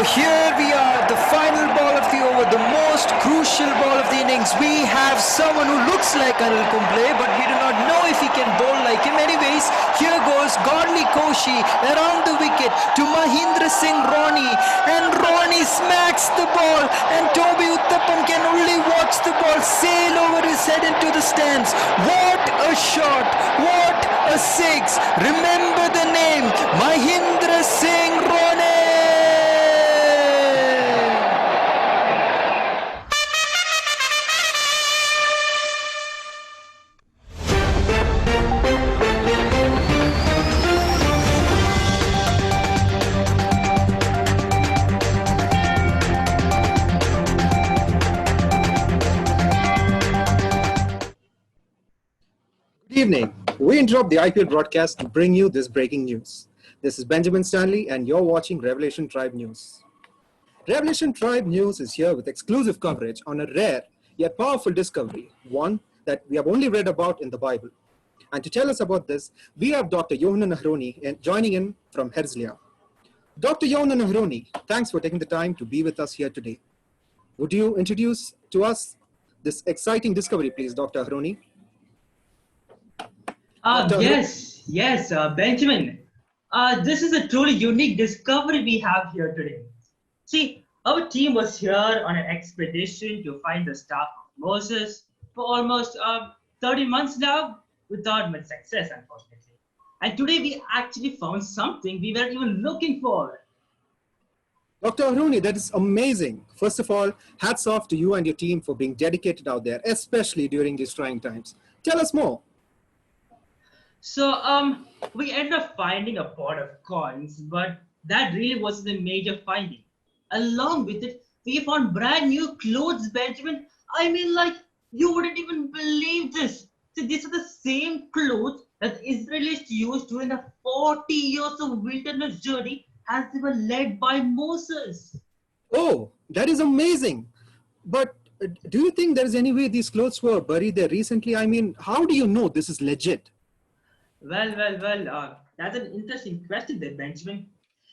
here we are, the final ball of the over, the most crucial ball of the innings. We have someone who looks like Anil Kumble, but we do not know if he can bowl like him. Anyways, here goes Godly Koshi around the wicket to Mahindra Singh Ronnie, and Ronnie smacks the ball, and Toby Uttapam can only watch the ball sail over his head into the stands. What a shot! What a six! Remember the name, Mahindra Singh Ronnie! Good evening. We interrupt the IPL broadcast to bring you this breaking news. This is Benjamin Stanley and you're watching Revelation Tribe News. Revelation Tribe News is here with exclusive coverage on a rare yet powerful discovery, one that we have only read about in the Bible. And to tell us about this, we have Dr. Yohanan Ahroni joining in from Herzliya. Dr. Yohanan Ahroni, thanks for taking the time to be with us here today. Would you introduce to us this exciting discovery, please, Dr. Ahroni? Yes, Benjamin. This is a truly unique discovery we have here today. See, our team was here on an expedition to find the staff of Moses for almost 30 months now without much success, unfortunately. And today we actually found something we weren't even looking for. Dr. Ahroni, that is amazing. First of all, hats off to you and your team for being dedicated out there, especially during these trying times. Tell us more. So, we ended up finding a pot of coins, but that really wasn't the major finding. Along with it, we found brand new clothes, Benjamin. I mean, like, you wouldn't even believe this. See, these are the same clothes that Israelis used during the 40 years of wilderness journey as they were led by Moses. Oh, that is amazing. But do you think there is any way these clothes were buried there recently? I mean, how do you know this is legit? Well, that's an interesting question there, Benjamin.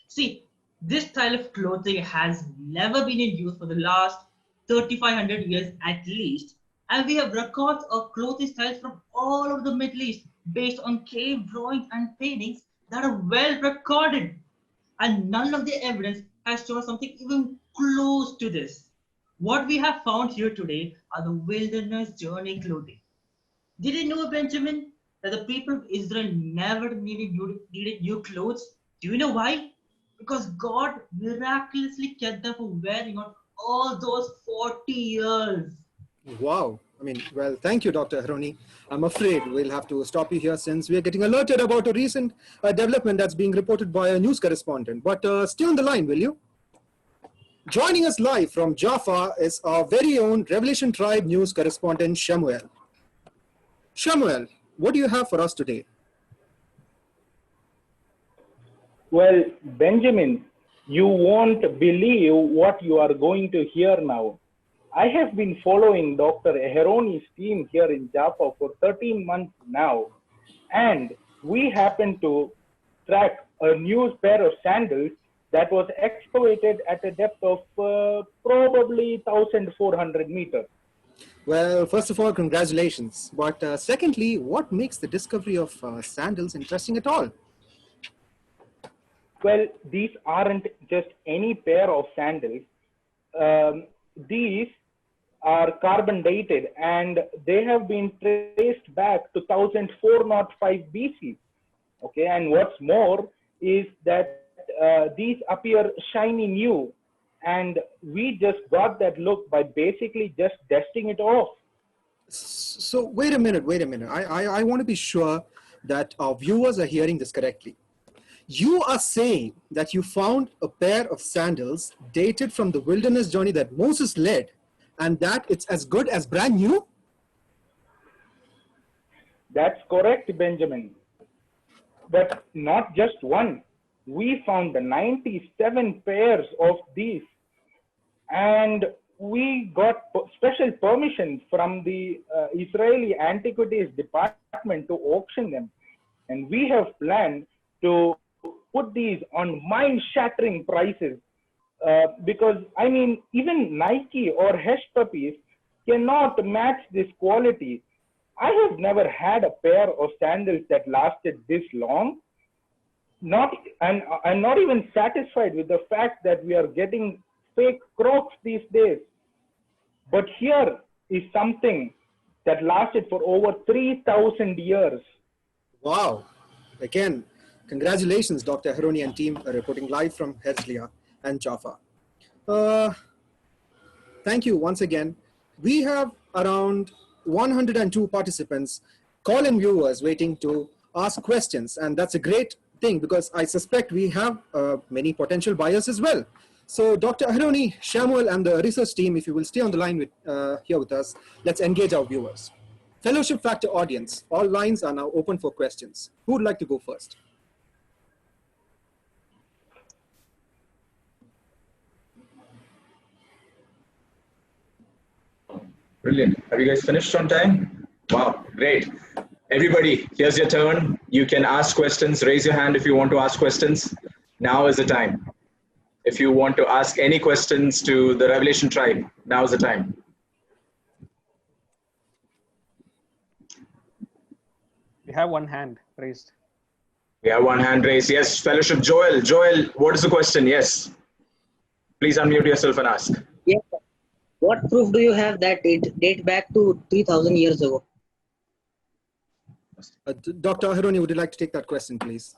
See, this style of clothing has never been in use for the last 3,500 years at least, and we have records of clothing styles from all over the Middle East based on cave drawings and paintings that are well recorded. And none of the evidence has shown something even close to this. What we have found here today are the wilderness journey clothing. Did you know, Benjamin, that the people of Israel never needed new clothes? Do you know why? Because God miraculously kept them from wearing out all those 40 years. Wow. I mean, well, thank you, Dr. Ahroni. I'm afraid we'll have to stop you here since we are getting alerted about a recent development that's being reported by a news correspondent. But stay on the line, will you? Joining us live from Jaffa is our very own Revelation Tribe News correspondent, Shamuel. Shamuel, what do you have for us today? Well, Benjamin, you won't believe what you are going to hear now. I have been following Dr. Ahroni's team here in Jaffa for 13 months now, and we happened to track a new pair of sandals that was excavated at a depth of probably 1,400 meters. Well, first of all, congratulations. But secondly, what makes the discovery of sandals interesting at all? Well, these aren't just any pair of sandals. These are carbon dated and they have been traced back to 1405 BC. Okay, and what's more is that these appear shiny new, and we just got that look by basically just dusting it off. So wait a minute. I want to be sure that our viewers are hearing this correctly. You are saying that you found a pair of sandals dated from the wilderness journey that Moses led, and that it's as good as brand new? That's correct, Benjamin. But not just one. We found the 97 pairs of these, and we got special permission from the Israeli Antiquities Department to auction them. And we have planned to put these on mind-shattering prices. because I mean, even Nike or Hush Puppies cannot match this quality. I have never had a pair of sandals that lasted this long. Not, and I'm not even satisfied with the fact that we are getting fake Crocs these days. But here is something that lasted for over 3,000 years. Wow. Again, congratulations, Dr. Aharoni and team, reporting live from Herzliya and Jaffa. Thank you once again. We have around 102 participants, call-in viewers waiting to ask questions. And that's a great thing because I suspect we have many potential buyers as well. So Dr. Aharoni, Shamuel, and the research team, if you will stay on the line here with us, let's engage our viewers. Fellowship Factor audience, all lines are now open for questions. Who would like to go first? Brilliant. Have you guys finished on time? Wow, great. Everybody, here's your turn. You can ask questions. Raise your hand if you want to ask questions. Now is the time. If you want to ask any questions to the Revelation Tribe, now is the time. We have one hand raised. We have one hand raised. Yes, Fellowship Joel. Joel, what is the question? Yes. Please unmute yourself and ask. Yes. What proof do you have that it dates back to 3,000 years ago? Dr. Aharoni, would you like to take that question, please?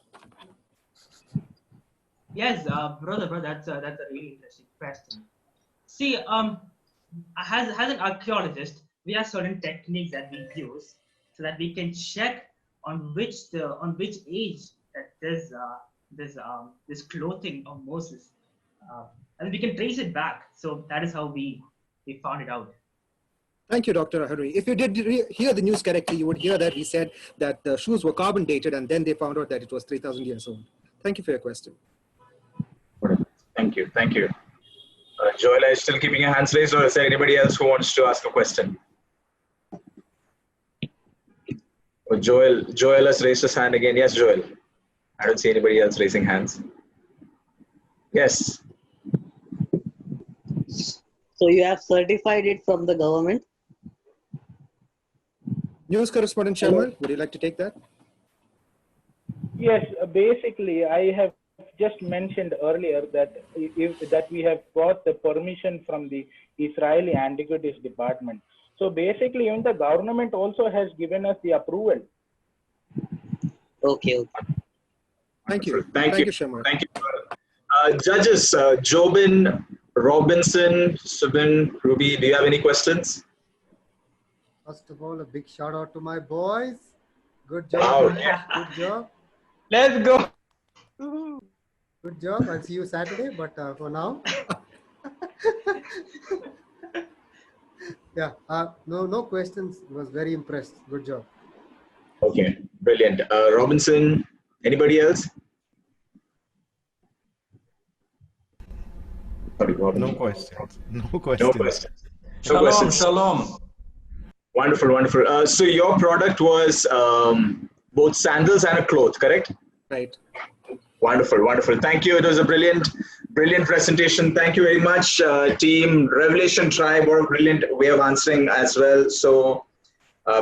Yes, brother, that's a really interesting question. See, as an archaeologist, we have certain techniques that we use so that we can check on which age that this clothing of Moses, and we can trace it back. So that is how we found it out. Thank you, Dr. Aharoni. If you did hear the news correctly, you would hear that we said that the shoes were carbon dated and then they found out that it was 3,000 years old. Thank you for your question. Thank you. Thank you. Joel, are you still keeping your hands raised, or is there anybody else who wants to ask a question? Oh, Joel has raised his hand again. Yes, Joel. I don't see anybody else raising hands. Yes. So you have certified it from the government? News correspondent Shamuel, would you like to take that? Yes, basically, I have just mentioned earlier that that we have got the permission from the Israeli Antiquities Department. So basically, even the government also has given us the approval. Okay. Thank you. Thank you, Shamuel. Thank you. Judges, Jobin, Robinson, Subin, Ruby, do you have any questions? First of all, a big shout out to my boys. Good job. Wow. Good job. Let's go. Good job. I'll see you Saturday, but for now. Yeah, no questions. Was very impressed. Good job. Okay, brilliant. Robinson, anybody else? Sorry, No questions. No No questions. questions. Shalom, shalom. Wonderful, wonderful. So your product was both sandals and a cloth, correct? Right. Wonderful, wonderful. Thank you. It was a brilliant presentation. Thank you very much, team. Revelation Tribe, what a brilliant way of answering as well. So,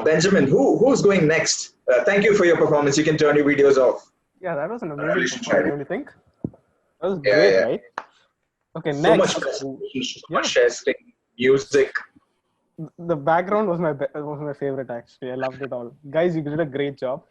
Benjamin, who's going next? Thank you for your performance. You can turn your videos off. Yeah, that was an amazing Revelation performance, Tribe. don't you think? That was Yeah, great, yeah. right? Okay, So next. much presentation, so much testing, music. The background was my favorite actually. I loved it all. Guys, you did a great job.